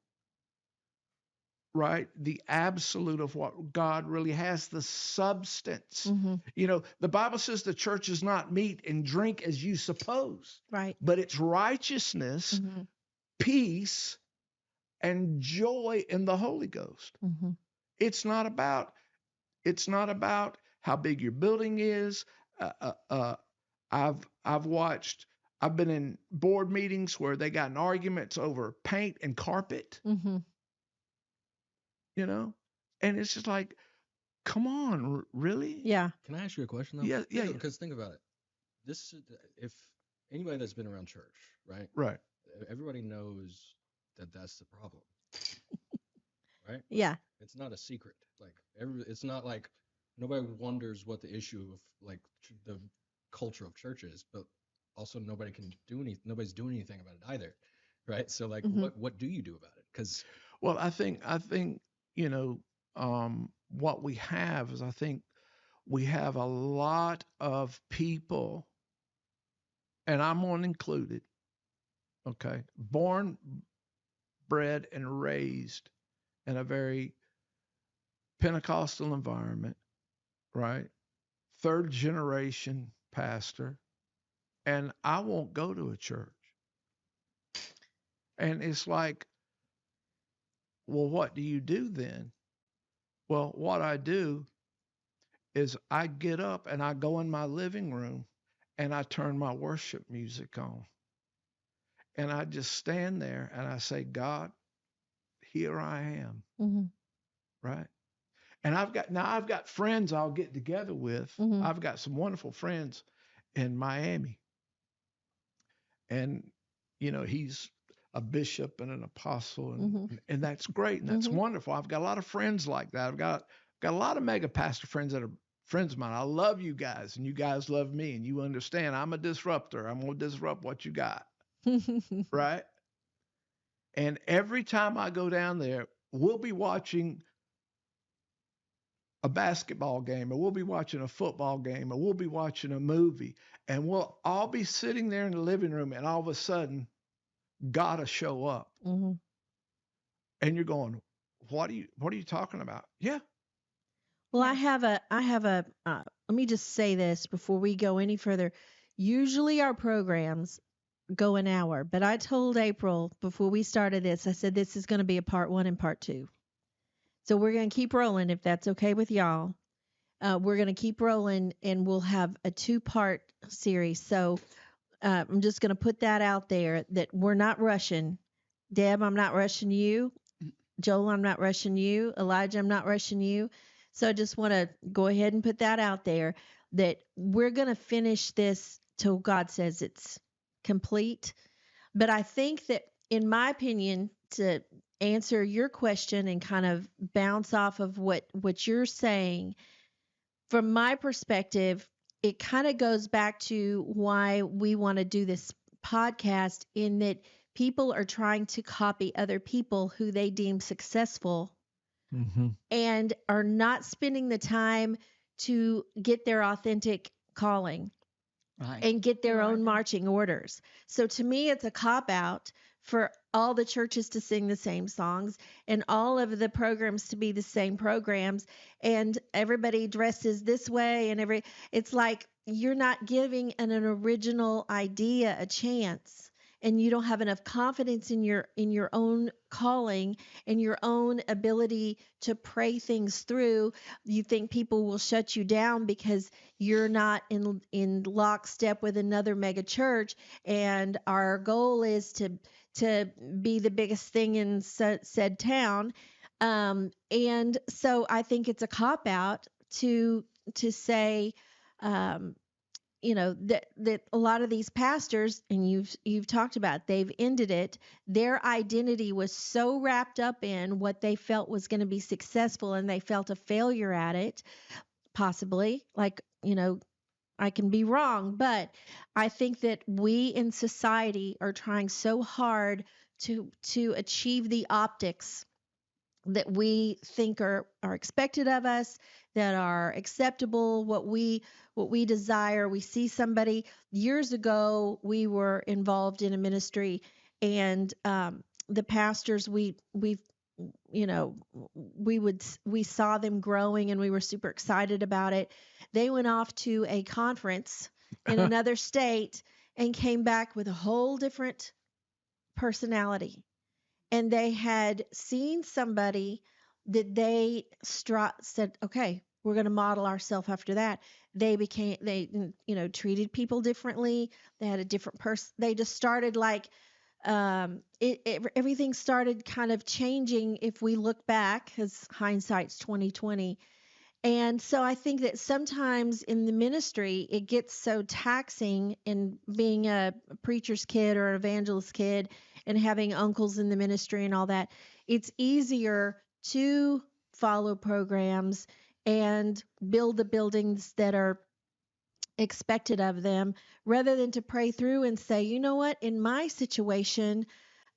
right, the absolute of what God really has, the substance. You know, the Bible says the church is not meat and drink as you suppose. Right. But it's righteousness, peace, and joy in the Holy Ghost. It's not about how big your building is. I've been in board meetings where they got in arguments over paint and carpet. You know, and it's just like, come on, really? Yeah. Can I ask you a question though? Yeah. Because think about it. If anybody that's been around church, right? Right. Everybody knows that that's the problem, right? Yeah. It's not a secret. Like it's not like nobody wonders what the issue of like the culture of church is, but also nobody's doing anything about it either, right? So like, what do you do about it? Because I think you know, what we have is, I think we have a lot of people, and I'm one included, okay, born, bred, and raised in a very Pentecostal environment, right? 3rd generation pastor, and I won't go to a church. And it's like, well, what do you do then? Well, what I do is I get up and I go in my living room and I turn my worship music on. And I just stand there and I say, God, here I am, Mm-hmm. right? And I've got friends I'll get together with. Mm-hmm. I've got some wonderful friends in Miami. And, he's a bishop and an apostle, and that's great and that's wonderful. I've got a lot of friends like that. I've got a lot of mega pastor friends that are friends of mine. I love you guys, and you guys love me, and you understand I'm a disruptor. I'm going to disrupt what you got, right? And every time I go down there, we'll be watching a basketball game, or we'll be watching a football game, or we'll be watching a movie, and we'll all be sitting there in the living room, and all of a sudden, God will show up, Mm-hmm. and you're going, what are you talking about? Yeah. Well, Yeah. I have a, let me just say this before we go any further. Usually our programs go an hour, but I told April before we started this, I said, this is going to be a part 1 and part 2. So we're going to keep rolling if that's okay with y'all. We're going to keep rolling and we'll have a 2-part series. So I'm just going to put that out there that we're not rushing. Deb, I'm not rushing you. Joel, I'm not rushing you. Elijah, I'm not rushing you. So I just want to go ahead and put that out there that we're going to finish this till God says it's complete. But I think that, in my opinion, to answer your question and kind of bounce off of what you're saying, from my perspective, it kind of goes back to why we want to do this podcast, in that people are trying to copy other people who they deem successful and are not spending the time to get their authentic calling Right. and get their Right. own marching orders. So to me, it's a cop out for all the churches to sing the same songs and all of the programs to be the same programs, and everybody dresses this way, and it's like you're not giving an original idea a chance, and you don't have enough confidence in your own calling and your own ability to pray things through. You think people will shut you down because you're not in lockstep with another mega church, and our goal is to be the biggest thing in said town. And so I think it's a cop out to say, that a lot of these pastors, and you've talked about, they've ended it. Their identity was so wrapped up in what they felt was going to be successful, and they felt a failure at it, possibly. Like, I can be wrong, but I think that we in society are trying so hard to achieve the optics that we think are expected of us, that are acceptable, what we desire. We see somebody. Years ago, we were involved in a ministry, and the pastors we saw them growing, and we were super excited about it. They went off to a conference in another state and came back with a whole different personality. And they had seen somebody that they said, okay, we're going to model ourselves after that. They treated people differently. They had a different person. They just started like, everything started kind of changing if we look back, because hindsight's 2020. And so I think that sometimes in the ministry, it gets so taxing in being a preacher's kid or an evangelist kid and having uncles in the ministry and all that. It's easier to follow programs and build the buildings that are expected of them, rather than to pray through and say, you know what, in my situation,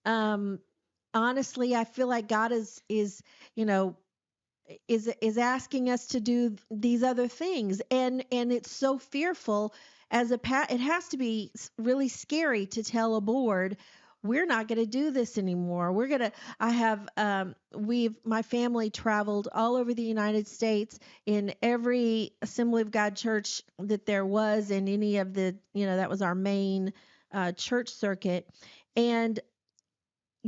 honestly, I feel like God is asking us to do these other things, and it's so fearful. It has to be really scary to tell a board, we're not going to do this anymore. We're going to, I have, my family traveled all over the United States in every Assembly of God church that there was, in any of the, that was our main church circuit. And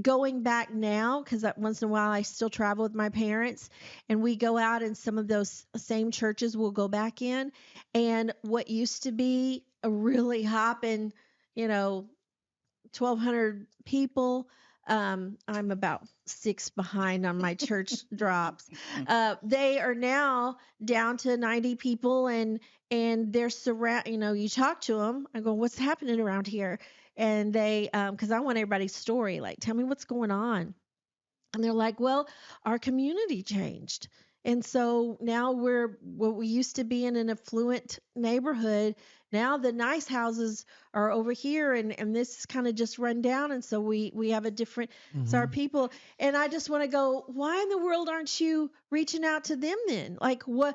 going back now, because once in a while I still travel with my parents, and we go out, and some of those same churches we'll go back in, and what used to be a really hopping, 1,200 people. I'm about 6 behind on my church drops. They are now down to 90 people, and they're you talk to them. I go, what's happening around here? And they, because I want everybody's story, like, tell me what's going on. And they're like, well, our community changed. And so now what we used to be in an affluent neighborhood. Now the nice houses are over here, and this is kind of just run down. And so we have a different, so our people, and I just want to go, why in the world aren't you reaching out to them then? Like, why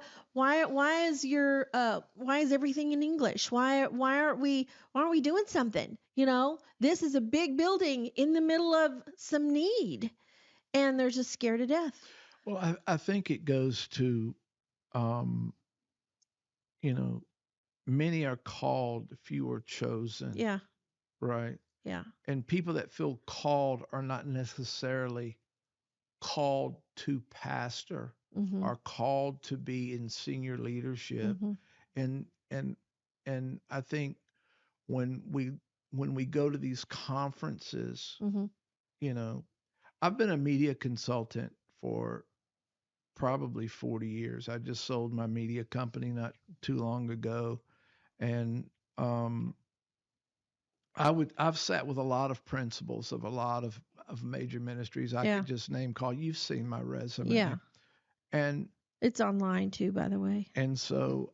is everything in English? Why aren't we doing something? This is a big building in the middle of some need, and they're just scared to death. Well, I think it goes to, many are called, few are chosen. Yeah. Right. Yeah. And people that feel called are not necessarily called to pastor, Mm-hmm. are called to be in senior leadership. Mm-hmm. And I think when we go to these conferences, Mm-hmm. I've been a media consultant for probably 40 years. I just sold my media company not too long ago. And I've sat with a lot of principals of a lot of major ministries. I could just name call. You've seen my resume. Yeah. And it's online too, by the way. And so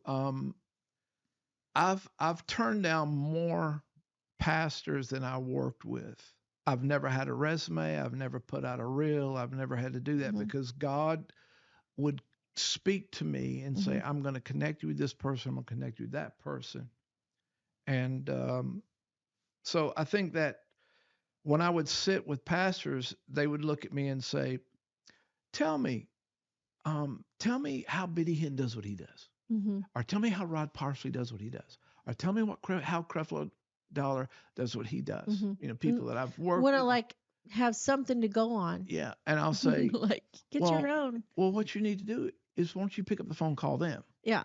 I've turned down more pastors than I worked with. I've never had a resume. I've never put out a reel. I've never had to do that because God would speak to me and say, I'm going to connect you with this person. I'm going to connect you with that person. And so I think that when I would sit with pastors, they would look at me and say, tell me how Benny Hinn does what he does. Or tell me how Rod Parsley does what he does. Or tell me how Creflo Dollar does what he does. People that I've worked with. Like have something to go on. Yeah. And I'll say, like, get your own. Well, what you need to do is, why don't you pick up the phone, call them? Yeah.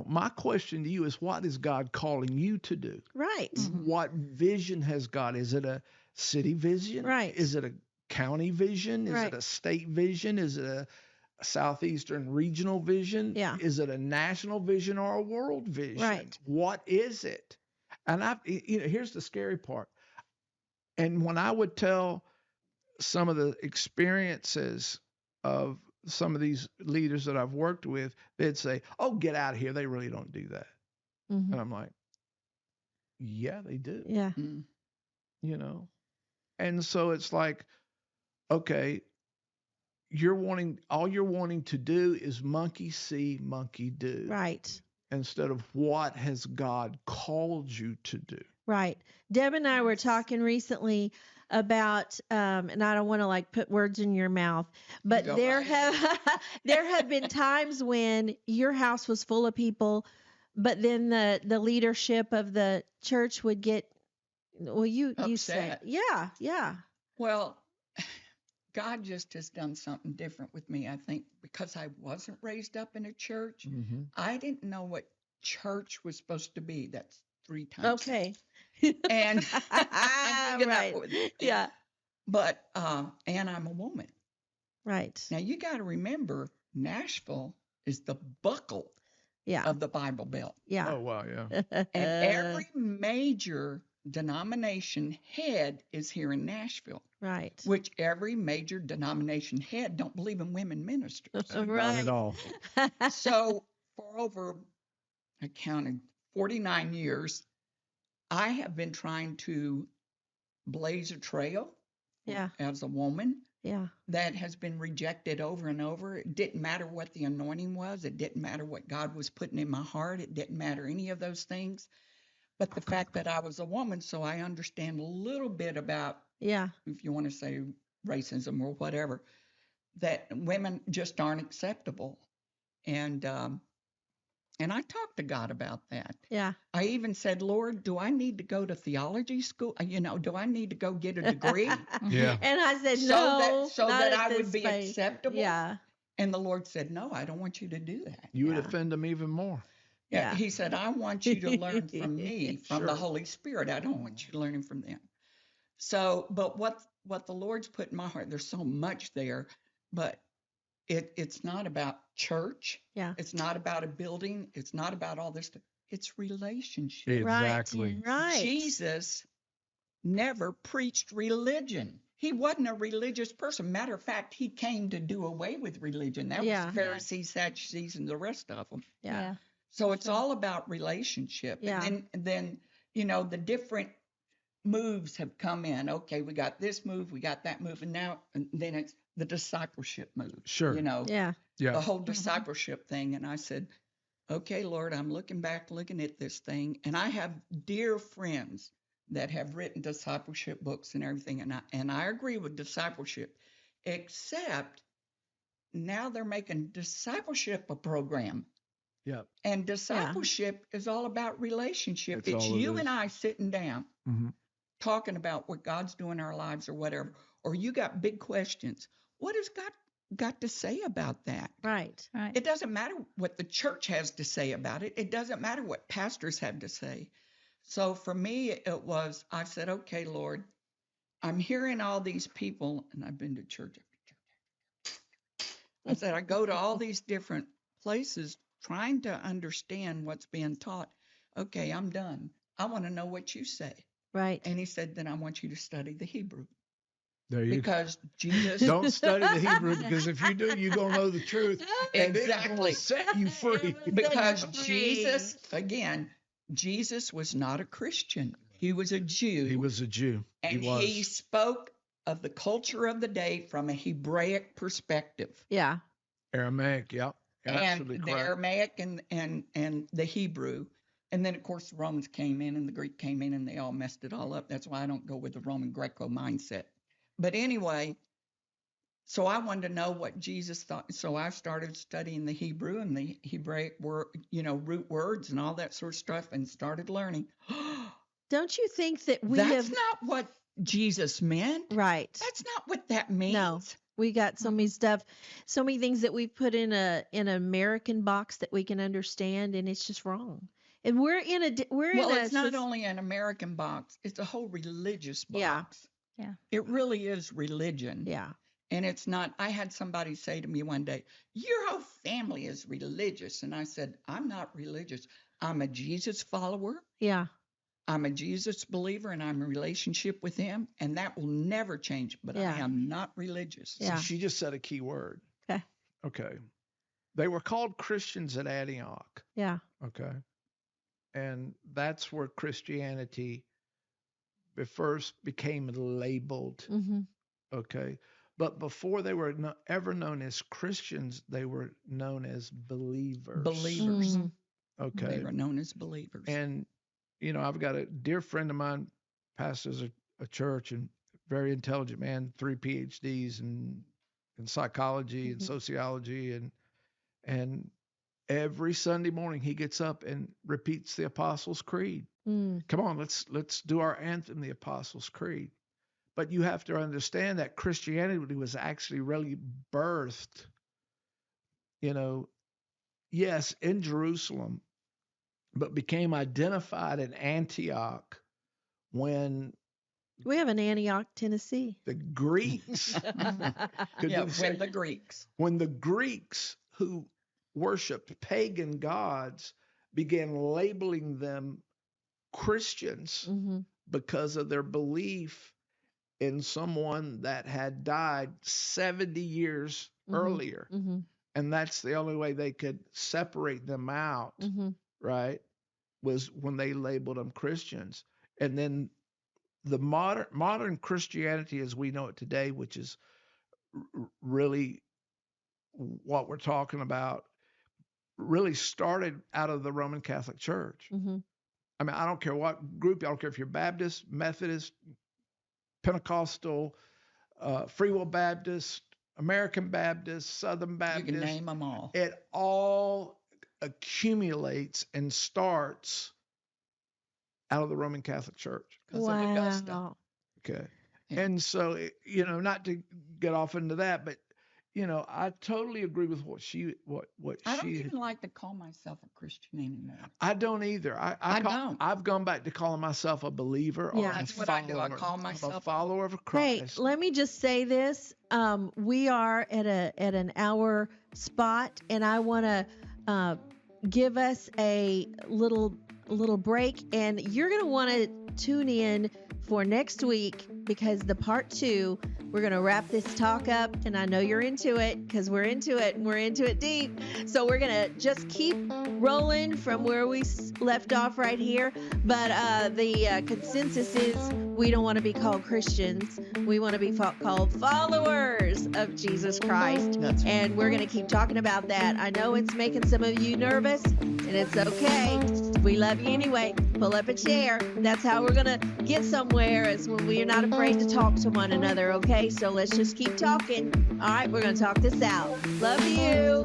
My question to you is, what is God calling you to do? Right. What vision has God? Is it a city vision? Right. Is it a county vision? Is it a state vision? Is it a southeastern regional vision? Yeah. Is it a national vision or a world vision? Right. What is it? And here's the scary part. And when I would tell some of the experiences of some of these leaders that I've worked with, they'd say, oh, get out of here. They really don't do that. And I'm like, yeah, they do. Yeah. And so it's like, okay, all you're wanting to do is monkey see, monkey do. Right. Instead of what has God called you to do. Right. Deb and I were talking recently about, and I don't want to put words in your mouth, but there have been times when your house was full of people, but then the leadership of the church would get, you say, yeah. Well, God just has done something different with me. I think because I wasn't raised up in a church, I didn't know what church was supposed to be. That's 3 times. Okay. And right. Yeah. But and I'm a woman. Right. Now you got to remember, Nashville is the buckle of the Bible Belt. Yeah. Oh wow, yeah. And every major denomination head is here in Nashville. Right. Which every major denomination head don't believe in women ministers. Right. Not at all. So for over, I counted 49 years, I have been trying to blaze a trail as a woman that has been rejected over and over. It didn't matter what the anointing was. It didn't matter what God was putting in my heart. It didn't matter any of those things. But the fact that I was a woman, so I understand a little bit about, Yeah. if you want to say racism or whatever, that women just aren't acceptable. And I talked to God about that. Yeah. I even said, Lord, do I need to go to theology school? Do I need to go get a degree? Yeah. And I said, So no, so not that at I would this be space. acceptable? Yeah. And the Lord said, no, I don't want you to do that. You would Yeah. offend them even more. Yeah, Yeah. He said, I want you to learn from me, from the Sure. Holy Spirit. I don't want you learning from them. So, but what the Lord's put in my heart, there's so much there, but it's not about church. Yeah. It's not about a building. It's not about all this stuff. It's relationship. Exactly. Right. Jesus never preached religion. He wasn't a religious person. Matter of fact, he came to do away with religion. That Yeah. was Pharisees, Sadducees, and the rest of them. Yeah. So it's all about relationship. Yeah. And then, the different moves have come in. Okay, we got this move, we got that move, and then it's the discipleship move. Sure. Yeah. Yeah. The whole discipleship thing. And I said, okay, Lord, I'm looking at this thing, and I have dear friends that have written discipleship books and everything, and I agree with discipleship, except now they're making discipleship a program. Yeah. And discipleship is all about relationship. That's It's all it you is. and I sitting down Mhm. talking about what God's doing in our lives or whatever, or you got big questions. What has God got to say about that? Right. Right. It doesn't matter what the church has to say about it. It doesn't matter what pastors have to say. So for me, I said, okay, Lord, I'm hearing all these people, and I've been to church after church. I said, I go to all these different places trying to understand what's being taught. Okay, I'm done. I want to know what you say. Right. And he said, then I want you to study the Hebrew. There you go. Because Jesus Don't study the Hebrew, because if you do, you're going to know the truth. And it's Exactly. going to set you free. because Free. Jesus was not a Christian. He was a Jew. He was a Jew. and he was. he spoke of the culture of the day from a Hebraic perspective. Yeah. Aramaic, yeah. And Absolutely the correct. Aramaic and the Hebrew. And then, of course, the Romans came in and the Greek came in and they all messed it all up. That's why I don't go with the Roman Greco mindset. But anyway, so I wanted to know what Jesus thought. So I started studying the Hebrew and the Hebraic word, root words and all that sort of stuff, and started learning. Don't you think that we That's have not what Jesus meant. right? That's not what that means. No. We got so many stuff, so many things that we put in an American box that we can understand, and it's just wrong. And we're in a Well, it's not only an American box; it's a whole religious box. Yeah. Yeah. It really is religion. yeah. And it's not. I had somebody say to me one day, "Your whole family is religious," and I said, "I'm not religious. I'm a Jesus follower. Yeah. I'm a Jesus believer, and I'm in a relationship with Him, and that will never change. But Yeah. I am not religious." Yeah. She just said a key word. Okay. Okay. They were called Christians at Antioch. Yeah. Okay. And that's where Christianity first became labeled. Mm-hmm. Okay. But before they were ever known as Christians, they were known as believers. Believers. Mhm. Okay. They were known as believers. And, I've got a dear friend of mine, pastors a church, and very intelligent man, 3 PhDs in psychology and Mhm. sociology. And every Sunday morning he gets up and repeats the Apostles' Creed. Mm. Come on, let's do our anthem, the Apostles' Creed. But you have to understand that Christianity was actually really birthed, yes, in Jerusalem, but became identified in Antioch when We have an Antioch, Tennessee. the Greeks could Yeah, you say- when the Greeks. when the Greeks who worshiped pagan gods began labeling them Christians Mm-hmm. because of their belief in someone that had died 70 years Mhm. earlier. Mm-hmm. And that's the only way they could separate them out, Mm-hmm. right? Was when they labeled them Christians. And then the modern Christianity as we know it today, which is really what we're talking about, really started out of the Roman Catholic Church. Mm-hmm. I mean, I don't care what group. I don't care if you're Baptist, Methodist, Pentecostal, Free Will Baptist, American Baptist, Southern You Baptist. can name them all. It all accumulates and starts out of the Roman Catholic Church. Because of Augusta. Wow. Okay. Yeah. And so, not to get off into that, but, I totally agree with what I don't she, even like to call myself a Christian anymore. I don't either. I don't. I've gone back to calling myself a believer or Yeah. a That's what I do. I follower. call I'm myself a follower of Hey, Christ. let me just say this. We are at an hour spot, and I want to give us a little break, and you're going to want to tune in for next week, because the part 2, we're going to wrap this talk up, and I know you're into it, because we're into it, and we're into it deep. So we're going to just keep rolling from where we left off right here. But the consensus is we don't want to be called Christians. We want to be called followers of Jesus Christ. That's right. And we're going to keep talking about that. I know it's making some of you nervous, and it's okay. We love you anyway. Pull up a chair. That's how we're going to get somewhere, is when we're not afraid to talk to one another, okay? So let's just keep talking. All right, we're going to talk this out. Love you.